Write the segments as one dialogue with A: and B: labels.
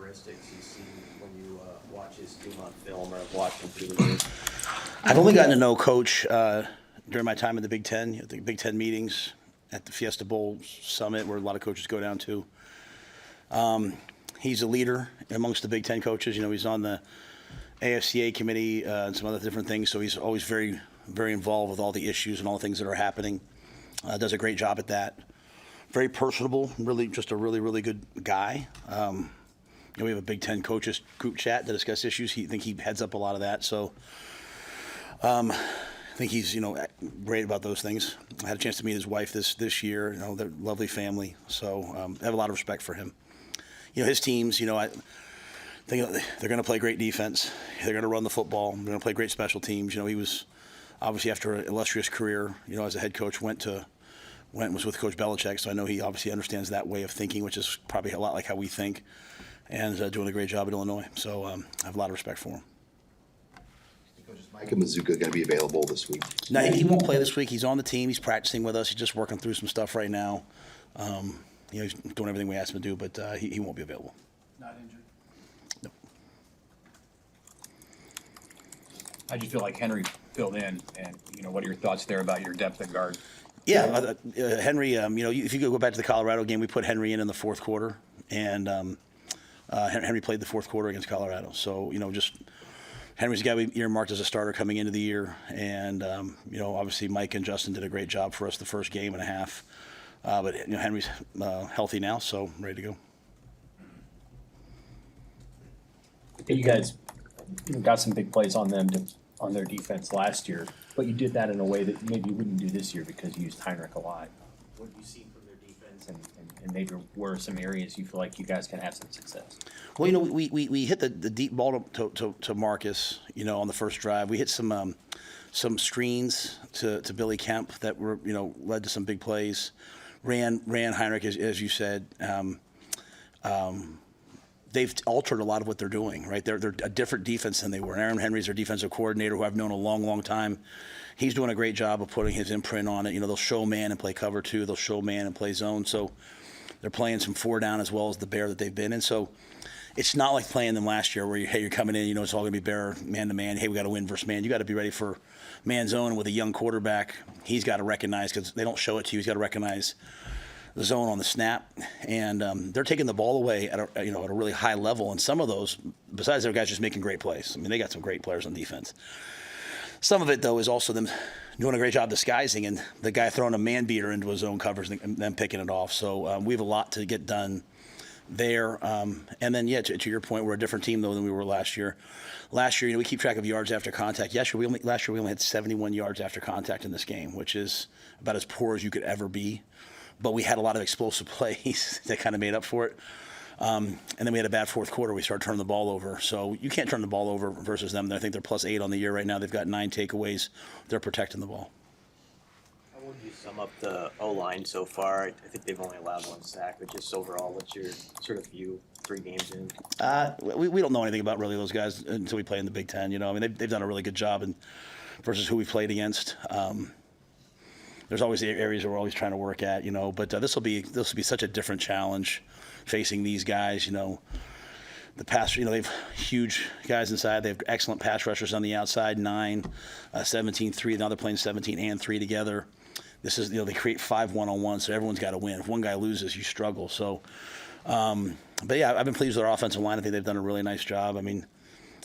A: characteristics you see when you watch his team on film or watch him through the years?
B: I've only gotten to know Coach during my time in the Big Ten, at the Big Ten meetings, at the Fiesta Bowl Summit, where a lot of coaches go down to. He's a leader amongst the Big Ten coaches. You know, he's on the AFCA committee and some other different things, so he's always very, very involved with all the issues and all the things that are happening. Does a great job at that. Very personable, really just a really, really good guy. You know, we have a Big Ten coaches group chat to discuss issues. I think he heads up a lot of that, so I think he's, you know, great about those things. I had a chance to meet his wife this year. You know, they're a lovely family, so I have a lot of respect for him. You know, his teams, you know, I think they're going to play great defense. They're going to run the football. They're going to play great special teams. You know, he was obviously, after an illustrious career, you know, as a head coach, was with Coach Belichick, so I know he obviously understands that way of thinking, which is probably a lot like how we think, and doing a great job at Illinois. So I have a lot of respect for him.
C: Coach, is Micah Mazuka going to be available this week?
B: No, he won't play this week. He's on the team. He's practicing with us. He's just working through some stuff right now. You know, he's doing everything we asked him to do, but he won't be available.
D: Not injured.
B: Nope.
D: How do you feel like Henry filled in? And, you know, what are your thoughts there about your depth at guard?
B: Yeah, Henry, you know, if you go back to the Colorado game, we put Henry in the fourth quarter, and Henry played the fourth quarter against Colorado. So, you know, just Henry's got to be earmarked as a starter coming into the year. And, you know, obviously Mike and Justin did a great job for us the first game and a half. But, you know, Henry's healthy now, so ready to go.
E: You guys got some big plays on them on their defense last year, but you did that in a way that maybe you wouldn't do this year because you used Heinrich a lot. What do you see from their defense, and maybe where are some areas you feel like you guys can have some success?
B: Well, you know, we hit the deep ball to Marcus, you know, on the first drive. We hit some screens to Billy Kemp that were, you know, led to some big plays. Ran Heinrich, as you said. They've altered a lot of what they're doing, right? They're a different defense than they were. Aaron Henry's their defensive coordinator, who I've known a long, long time. He's doing a great job of putting his imprint on it. You know, they'll show man and play cover two. They'll show man and play zone. So they're playing some four down as well as the bear that they've been in. So it's not like playing them last year where you're coming in, you know, it's all going to be bear man to man. Hey, we got to win versus man. You got to be ready for man zone with a young quarterback. He's got to recognize, because they don't show it to you, he's got to recognize the zone on the snap, and they're taking the ball away at a really high level. And some of those, besides their guys just making great plays, I mean, they got some great players on defense. Some of it, though, is also them doing a great job disguising, and the guy throwing a man beater into his own coverage and then picking it off. So we have a lot to get done there. And then, yeah, to your point, we're a different team, though, than we were last year. Last year, you know, we keep track of yards after contact. Last year, we only had 71 yards after contact in this game, which is about as poor as you could ever be. But we had a lot of explosive plays that kind of made up for it. And then we had a bad fourth quarter. We started turning the ball over. So you can't turn the ball over versus them. I think they're +8 on the year right now. They've got 9 takeaways. They're protecting the ball.
A: How would you sum up the O-line so far? I think they've only allowed 1 sack, but just overall, what's your sort of view 3 games in?
B: We don't know anything about really those guys until we play in the Big Ten. You know, I mean, they've done a really good job versus who we've played against. There's always the areas that we're always trying to work at, you know. But this will be such a different challenge facing these guys. You know, the pass. You know, they have huge guys inside. They have excellent pass rushers on the outside. 9, 17, 3. Now they're playing 17 and 3 together. This is, you know, they create 5 1-on-1, so everyone's got to win. If one guy loses, you struggle. So, but yeah, I've been pleased with our offensive line. I think they've done a really nice job. I mean,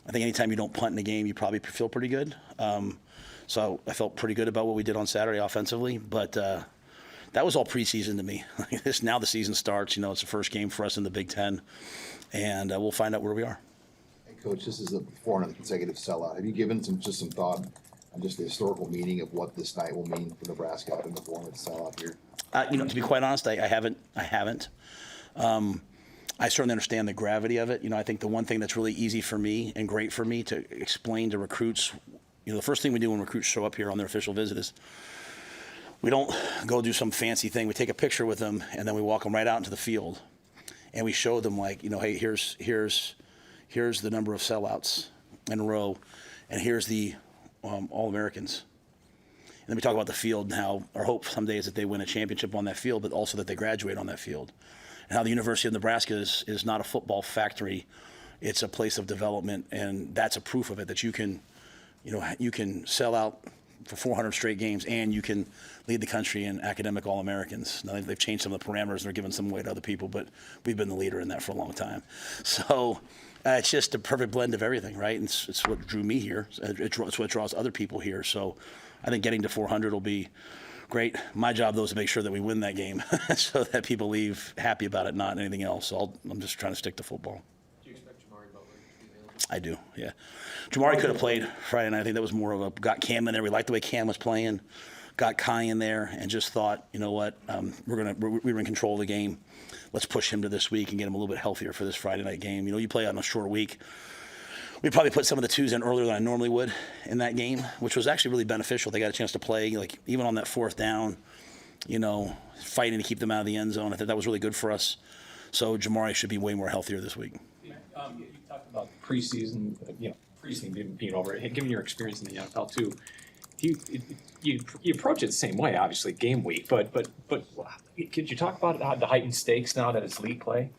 B: I think anytime you don't punt in a game, you probably feel pretty good. So I felt pretty good about what we did on Saturday offensively, but that was all preseason to me. Now the season starts. You know, it's the first game for us in the Big Ten, and we'll find out where we are.
C: Hey, Coach, this is the 400th consecutive sellout. Have you given some thought on just the historical meaning of what this night will mean for Nebraska in the 400th sellout here?
B: You know, to be quite honest, I haven't. I certainly understand the gravity of it. You know, I think the one thing that's really easy for me and great for me to explain to recruits, you know, the first thing we do when recruits show up here on their official visit is we don't go do some fancy thing. We take a picture with them, and then we walk them right out into the field, and we show them, like, you know, hey, here's the number of sellouts in a row, and here's the All-Americans. And then we talk about the field and how our hope someday is that they win a championship on that field, but also that they graduate on that field. and how the University of Nebraska is not a football factory. It's a place of development, and that's a proof of it, that you can sell out for 400 straight games, and you can lead the country in academic All-Americans. Now they've changed some of the parameters, and they're giving some away to other people, but we've been the leader in that for a long time. So it's just a perfect blend of everything, right? And it's what drew me here. It's what draws other people here. So I think getting to 400 will be great. My job, though, is to make sure that we win that game so that people leave happy about it, not anything else. So I'm just trying to stick to football.
F: Do you expect Jamari Butler to be available?
B: I do, yeah. Jamari could have played Friday night. I think that was more of a, got Cam in there. We liked the way Cam was playing. Got Kai in there and just thought, you know what, we were in control of the game. Let's push him to this week and get him a little bit healthier for this Friday night game. You know, you play on a short week. We probably put some of the twos in earlier than I normally would in that game, which was actually really beneficial. They got a chance to play, like even on that fourth down, you know, fighting to keep them out of the end zone. I think that was really good for us. So Jamari should be way more healthier this week.
E: You talked about preseason, preseason being over. Given your experience in the NFL too, you approach it the same way, obviously, game week. But could you talk about how the heightened stakes now that it's league play?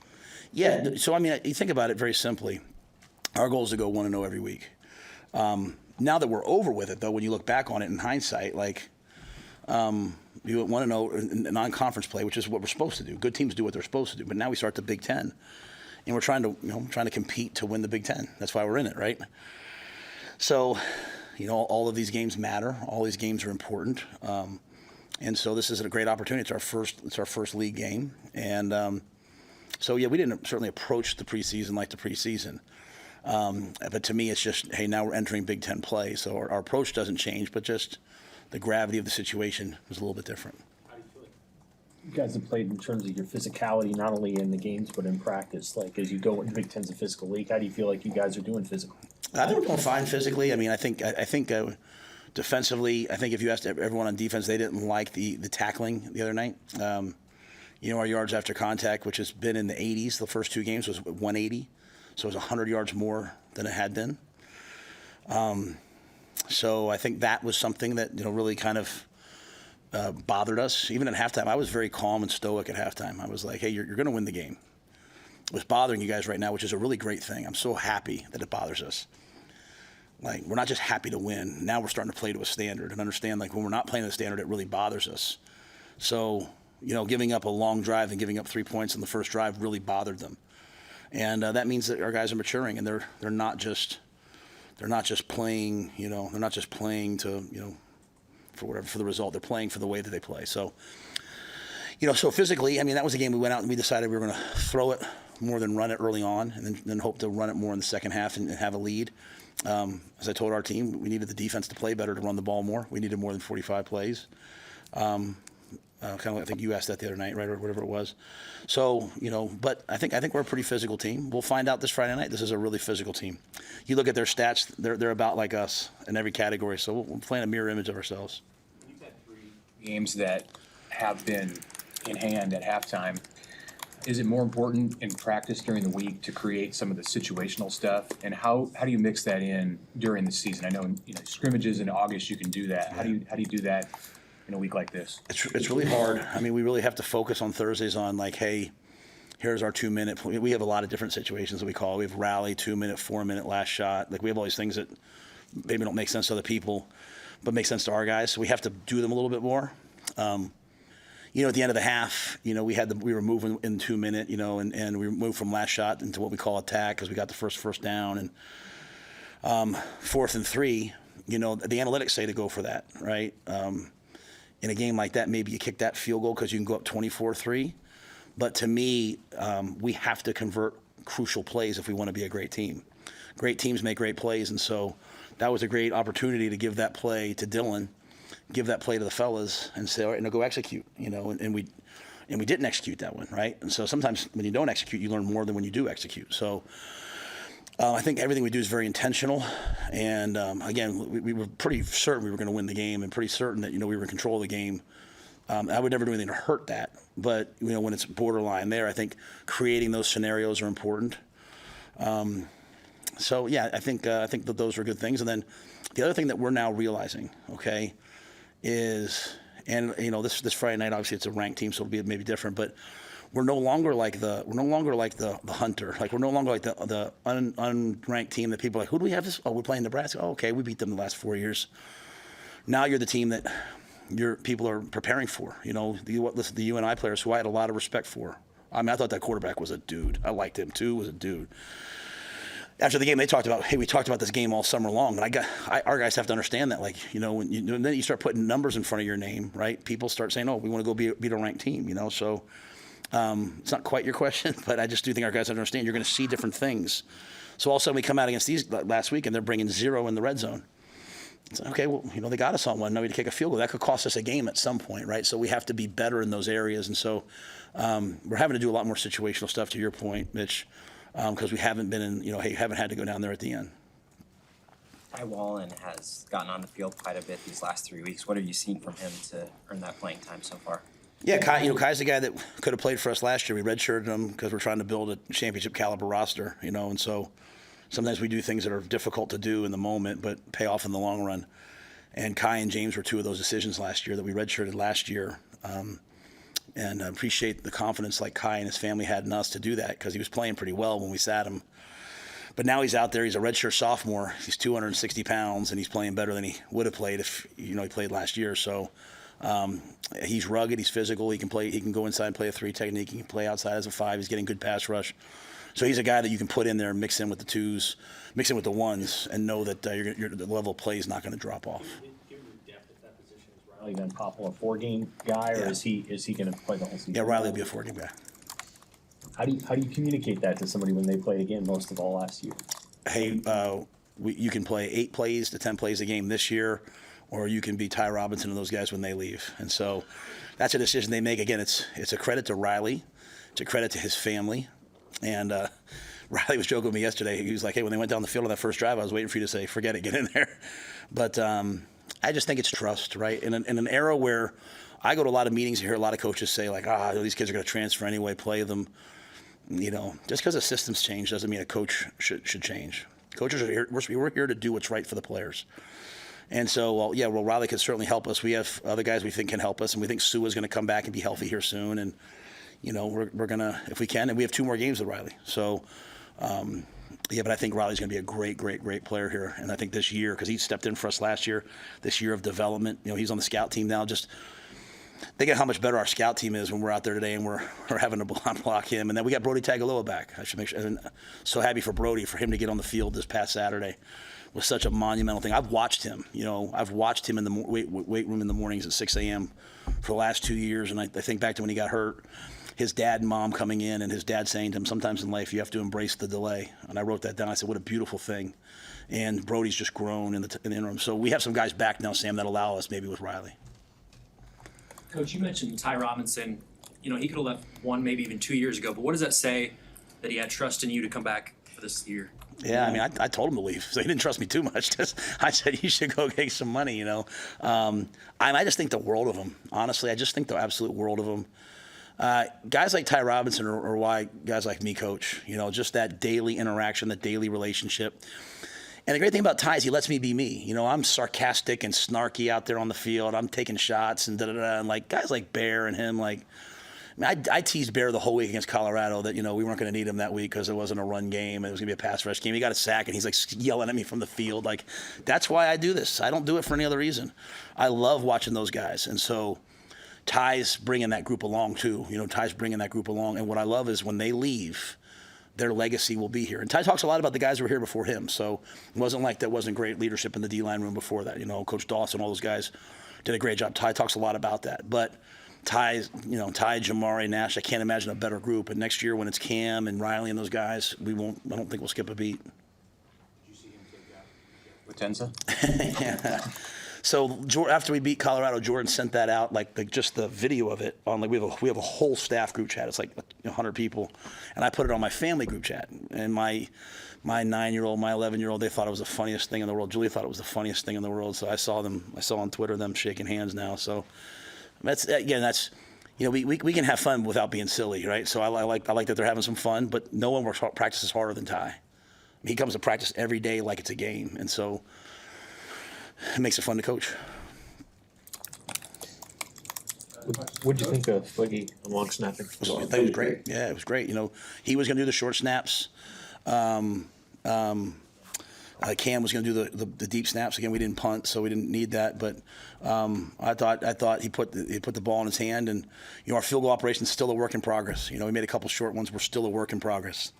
B: Yeah. So I mean, you think about it very simply. Our goal is to go 1-0 every week. Now that we're over with it, though, when you look back on it in hindsight, like you went 1-0 in non-conference play, which is what we're supposed to do. Good teams do what they're supposed to do. But now we start the Big Ten, and we're trying to compete to win the Big Ten. That's why we're in it, right? So, all of these games matter. All these games are important, and so this is a great opportunity. It's our first league game, and so yeah, we didn't certainly approach the preseason like the preseason. But to me, it's just, hey, now we're entering Big Ten play, so our approach doesn't change, but just the gravity of the situation was a little bit different.
E: How do you feel like you guys have played in terms of your physicality, not only in the games but in practice? Like as you go into Big Ten's a physical league, how do you feel like you guys are doing physically?
B: I think we're doing fine physically. I mean, I think defensively, I think if you asked everyone on defense, they didn't like the tackling the other night. Our yards after contact, which has been in the 80s, the first two games was 180. So it was 100 yards more than it had been. So I think that was something that really kind of bothered us. Even at halftime, I was very calm and stoic at halftime. I was like, hey, you're going to win the game. What's bothering you guys right now, which is a really great thing. I'm so happy that it bothers us. Like, we're not just happy to win. Now we're starting to play to a standard and understand, like, when we're not playing to the standard, it really bothers us. So, giving up a long drive and giving up 3 points on the first drive really bothered them. And that means that our guys are maturing, and they're not just playing, they're not just playing to, for the result. They're playing for the way that they play. So, so physically, I mean, that was a game we went out and we decided we were going to throw it more than run it early on, and then hope to run it more in the second half and have a lead. As I told our team, we needed the defense to play better to run the ball more. We needed more than 45 plays. I think you asked that the other night, right, or whatever it was. So, but I think we're a pretty physical team. We'll find out this Friday night. This is a really physical team. You look at their stats; they're about like us in every category. So we're playing a mirror image of ourselves.
D: You've had 3 games that have been in hand at halftime. Is it more important in practice during the week to create some of the situational stuff? And how do you mix that in during the season? I know in scrimmages in August you can do that. How do you do that in a week like this?
B: It's really hard. I mean, we really have to focus on Thursdays on like, hey, here's our 2-minute. We have a lot of different situations that we call. We have rally, 2-minute, 4-minute last shot. Like we have all these things that maybe don't make sense to other people, but make sense to our guys. So we have to do them a little bit more. At the end of the half, we were moving in 2-minute, and we moved from last shot into what we call attack because we got the first down, and 4th and 3. The analytics say to go for that, right? In a game like that, maybe you kick that field goal because you can go up 24-3. But to me, we have to convert crucial plays if we want to be a great team. Great teams make great plays, and so that was a great opportunity to give that play to Dylan, give that play to the fellas, and say, all right, now go execute. And we didn't execute that one, right? And so sometimes when you don't execute, you learn more than when you do execute. So I think everything we do is very intentional. And again, we were pretty certain we were going to win the game, and pretty certain that we were in control of the game. I would never do anything to hurt that, but when it's borderline there, I think creating those scenarios are important. So yeah, I think that those are good things. And then the other thing that we're now realizing, okay, is, and this Friday night, obviously it's a ranked team, so it'll be maybe different, but we're no longer like the hunter. Like we're no longer like the unranked team that people are like, who do we have this? Oh, we're playing Nebraska. Oh, okay, we beat them the last 4 years. Now you're the team that your people are preparing for. You know, the UNI players who I had a lot of respect for. I mean, I thought that quarterback was a dude. I liked him too. Was a dude. After the game, they talked about, hey, we talked about this game all summer long, and our guys have to understand that, like, you know, and then you start putting numbers in front of your name, right? People start saying, oh, we want to go beat a ranked team, you know. So it's not quite your question, but I just do think our guys understand you're going to see different things. So all of a sudden we come out against these last week, and they're bringing 0 in the red zone. It's like, okay, well, you know, they got us on one. Now we need to kick a field goal. That could cost us a game at some point, right? So we have to be better in those areas, and so we're having to do a lot more situational stuff. To your point, Mitch. Because we haven't been in, you know, haven't had to go down there at the end.
G: Ty Wallen has gotten on the field quite a bit these last 3 weeks. What have you seen from him to earn that playing time so far?
B: Yeah, Kai's the guy that could have played for us last year. We redshirted him because we're trying to build a championship caliber roster, you know, and so sometimes we do things that are difficult to do in the moment but pay off in the long run. And Kai and James were 2 of those decisions last year that we redshirted last year. And I appreciate the confidence like Kai and his family had in us to do that because he was playing pretty well when we sat him. But now he's out there. He's a redshirt sophomore. He's 260 pounds, and he's playing better than he would have played if, you know, he played last year. So he's rugged. He's physical. He can play. He can go inside and play a 3 technique. He can play outside as a 5. He's getting good pass rush. So he's a guy that you can put in there and mix in with the 2s, mix in with the 1s, and know that the level of play is not going to drop off.
E: Riley Van Poppel a 4-game guy, or
B: Yeah.
E: is he going to play the whole season?
B: Yeah, Riley will be a 4-game guy.
E: How do you communicate that to somebody when they played again most of all last year?
B: Hey, you can play 8 plays to 10 plays a game this year, or you can be Ty Robinson and those guys when they leave. And so that's a decision they make. Again, it's a credit to Riley. It's a credit to his family. And Riley was joking with me yesterday. He was like, hey, when they went down the field on that first drive, I was waiting for you to say, forget it, get in there. But I just think it's trust, right? In an era where I go to a lot of meetings and hear a lot of coaches say, like, these kids are going to transfer anyway, play them. You know, just because the system's changed doesn't mean a coach should change. Coaches are here. We're here to do what's right for the players. And so, Riley can certainly help us. We have other guys we think can help us, and we think Sue is going to come back and be healthy here soon. And, you know, we're going to, if we can, and we have 2 more games with Riley. So, but I think Riley's going to be a great player here. And I think this year, because he stepped in for us last year, this year of development, you know, he's on the scout team now. Just think of how much better our scout team is when we're out there today and we're having to block him. And then we got Brody Tagaloa back. I should make sure. And so happy for Brody, for him to get on the field this past Saturday was such a monumental thing. I've watched him, you know, in the weight room in the mornings at 6 a.m. for the last 2 years. And I think back to when he got hurt, his dad and mom coming in and his dad saying to him, sometimes in life you have to embrace the delay. And I wrote that down. I said, what a beautiful thing. And Brody's just grown in the interim. So we have some guys back now, Sam, that allow us maybe with Riley.
H: Coach, you mentioned Ty Robinson. You know, he could have left 1, maybe even 2 years ago. But what does that say that he had trust in you to come back for this year?
B: Yeah, I mean, I told him to leave, so he didn't trust me too much. I said, you should go get some money, you know. I just think the world of him. Honestly, I just think the absolute world of him. Guys like Ty Robinson are why guys like me coach. You know, just that daily interaction, that daily relationship. And the great thing about Ty is he lets me be me. You know, I'm sarcastic and snarky out there on the field. I'm taking shots and da-da-da. And, like, guys like Bear and him, like, I teased Bear the whole week against Colorado that, you know, we weren't going to need him that week because it wasn't a run game. It was going to be a pass rush game. He got a sack, and he's, like, yelling at me from the field. Like, that's why I do this. I don't do it for any other reason. I love watching those guys. And so Ty's bringing that group along, too. You know, Ty's bringing that group along. And what I love is when they leave, their legacy will be here. And Ty talks a lot about the guys who were here before him. So it wasn't like there wasn't great leadership in the D-line room before that. You know, Coach Dawson, all those guys did a great job. Ty talks a lot about that. But Ty, Jamari, Nash, I can't imagine a better group. And next year when it's Cam and Riley and those guys, I don't think we'll skip a beat.
D: Did you see him take out with Tenza?
B: Yeah. So after we beat Colorado, Jordan sent that out, like just the video of it on, like, we have a whole staff group chat. It's like 100 people, and I put it on my family group chat. And my 9-year-old, my 11-year-old, they thought it was the funniest thing in the world. Julie thought it was the funniest thing in the world. So I saw on Twitter them shaking hands now. So that's you know, we can have fun without being silly, right? So I like that they're having some fun, but no one practices harder than Ty. He comes to practice every day like it's a game, and so it makes it fun to coach.
F: What'd you think of Fliggy on long snapping?
B: I thought it was great. Yeah, it was great. You know, he was going to do the short snaps. Cam was going to do the deep snaps. Again, we didn't punt, so we didn't need that. But I thought he put the ball in his hand, and you know, our field goal operation is still a work in progress. You know, we made a couple short ones. We're still a work in progress,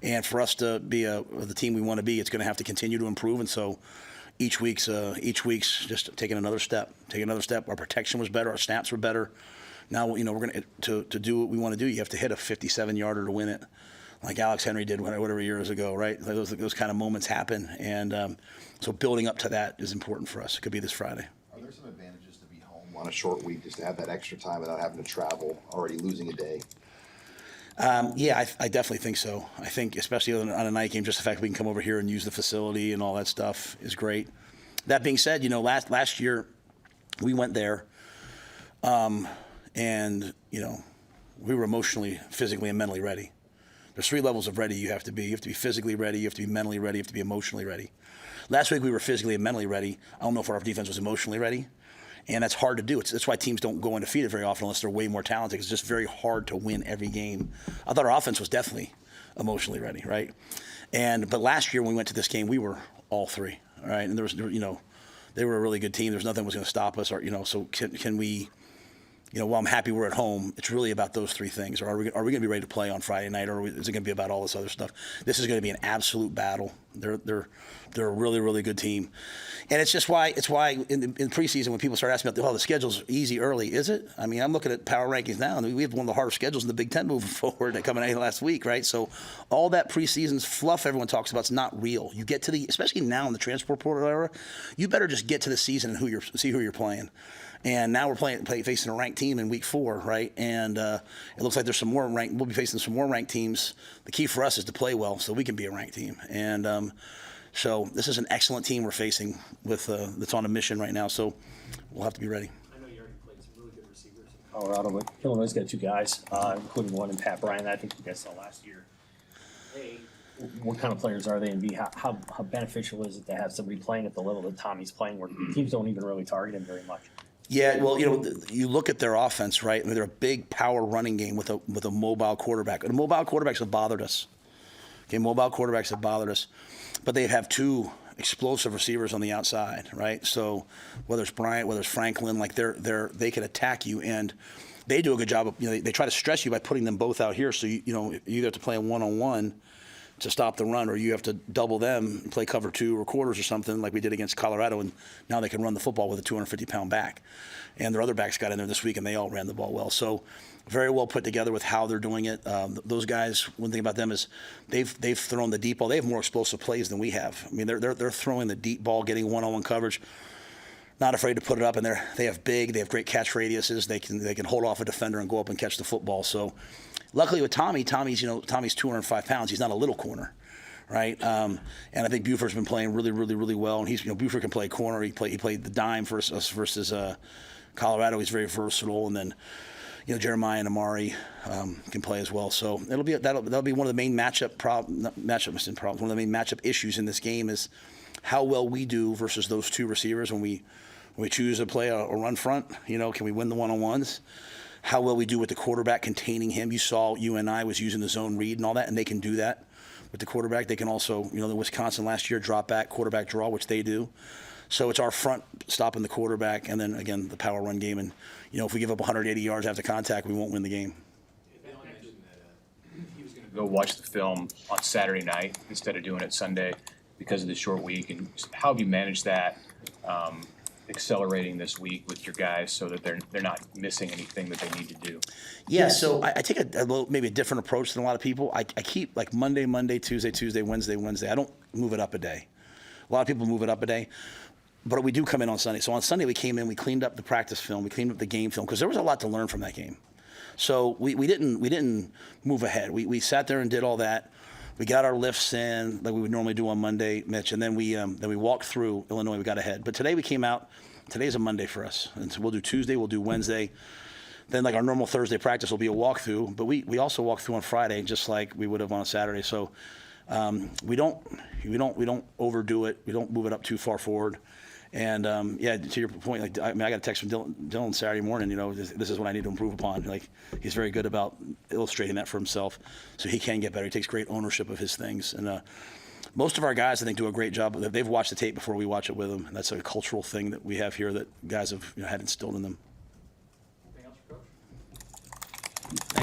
B: and for us to be the team we want to be, it's going to have to continue to improve. And so each week's just taking another step. Our protection was better. Our snaps were better. Now, you know, we're going to do what we want to do. You have to hit a 57-yarder to win it, like Alex Henry did whatever years ago, right? Those kind of moments happen, and so building up to that is important for us. It could be this Friday.
C: Are there some advantages to be home on a short week, just to have that extra time without having to travel, already losing a day?
B: Yeah, I definitely think so. I think especially on a night game, just the fact we can come over here and use the facility and all that stuff is great. That being said, you know, last year we went there, and you know, we were emotionally, physically, and mentally ready. There's 3 levels of ready you have to be. You have to be physically ready, you have to be mentally ready, you have to be emotionally ready. Last week we were physically and mentally ready. I don't know if our defense was emotionally ready, and that's hard to do. That's why teams don't go undefeated very often unless they're way more talented. It's just very hard to win every game. I thought our offense was definitely emotionally ready, right? But last year when we went to this game, we were all 3, right? And there was, you know, they were a really good team. There's nothing was going to stop us, or you know. So can we? You know, while I'm happy we're at home, it's really about those 3 things. Or are we going to be ready to play on Friday night, or is it going to be about all this other stuff? This is going to be an absolute battle. They're a really, really good team, and it's why in preseason when people start asking about the schedule's easy early, is it? I mean, I'm looking at power rankings now, and we have one of the hardest schedules in the Big Ten moving forward that coming out last week, right? So all that preseason's fluff everyone talks about is not real. You get to especially now in the transport portal era, you better just get to the season and see who you're playing. And now we're facing a ranked team in week 4, right? And it looks like there's some more ranked. We'll be facing some more ranked teams. The key for us is to play well, so we can be a ranked team. And so this is an excellent team we're facing with that's on a mission right now. So we'll have to be ready.
E: I know you already played some really good receivers in Colorado, but Illinois' got 2 guys, including one in Pat Bryant that I think you guys saw last year. What kind of players are they, and B, how beneficial is it to have somebody playing at the level that Tommy's playing, where teams don't even really target him very much?
B: Yeah, well, you know, you look at their offense, right? I mean, they're a big power running game with a mobile quarterback. And mobile quarterbacks have bothered us. Okay, mobile quarterbacks have bothered us, but they have 2 explosive receivers on the outside, right? So whether it's Bryant, whether it's Franklin, like they can attack you, and they do a good job of, you know, they try to stress you by putting them both out here. So you know, you either have to play a 1-on-1 to stop the run, or you have to double them and play cover 2 or quarters or something like we did against Colorado, and now they can run the football with a 250-pound back. And their other backs got in there this week, and they all ran the ball well. So very well put together with how they're doing it. Those guys, one thing about them is they've thrown the deep ball. They have more explosive plays than we have. I mean, they're throwing the deep ball, getting one-on-one coverage, not afraid to put it up, and they have great catch radiuses. They can hold off a defender and go up and catch the football. So luckily with Tommy's 205 pounds. He's not a little corner, right? And I think Buford's been playing really, really, really well. And Buford can play corner. He played the dime versus Colorado. He's very versatile. And then, you know, Jeremiah and Amari can play as well. So that'll be one of the main one of the main matchup issues in this game is how well we do versus those 2 receivers when we choose to play a run front. You know, can we win the one-on-ones? How well we do with the quarterback containing him. You saw UNI was using the zone read and all that, and they can do that with the quarterback. They can also, you know, the Wisconsin last year drop back, quarterback draw, which they do. So it's our front stopping the quarterback, and then again the power run game. And you know, if we give up 180 yards after contact, we won't win the game.
D: He was going to go watch the film on Saturday night instead of doing it Sunday because of the short week. And how have you managed that? Accelerating this week with your guys so that they're not missing anything that they need to do?
B: Yeah, so I take maybe a different approach than a lot of people. I keep like Monday, Tuesday, Wednesday. I don't move it up a day. A lot of people move it up a day, but we do come in on Sunday. So on Sunday we came in, we cleaned up the practice film, we cleaned up the game film, because there was a lot to learn from that game. So we didn't move ahead. We sat there and did all that. We got our lifts in like we would normally do on Monday, Mitch, and then we walked through Illinois. We got ahead, but today we came out. Today's a Monday for us, and so we'll do Tuesday, we'll do Wednesday. Then like our normal Thursday practice will be a walkthrough, but we also walk through on Friday just like we would have on a Saturday. So we don't overdo it. We don't move it up too far forward, And yeah, to your point, like I got a text from Dylan Saturday morning. You know, this is what I need to improve upon. Like he's very good about illustrating that for himself, so he can get better. He takes great ownership of his things, and most of our guys I think do a great job. They've watched the tape before we watch it with them, and that's a cultural thing that we have here that guys have had instilled in them.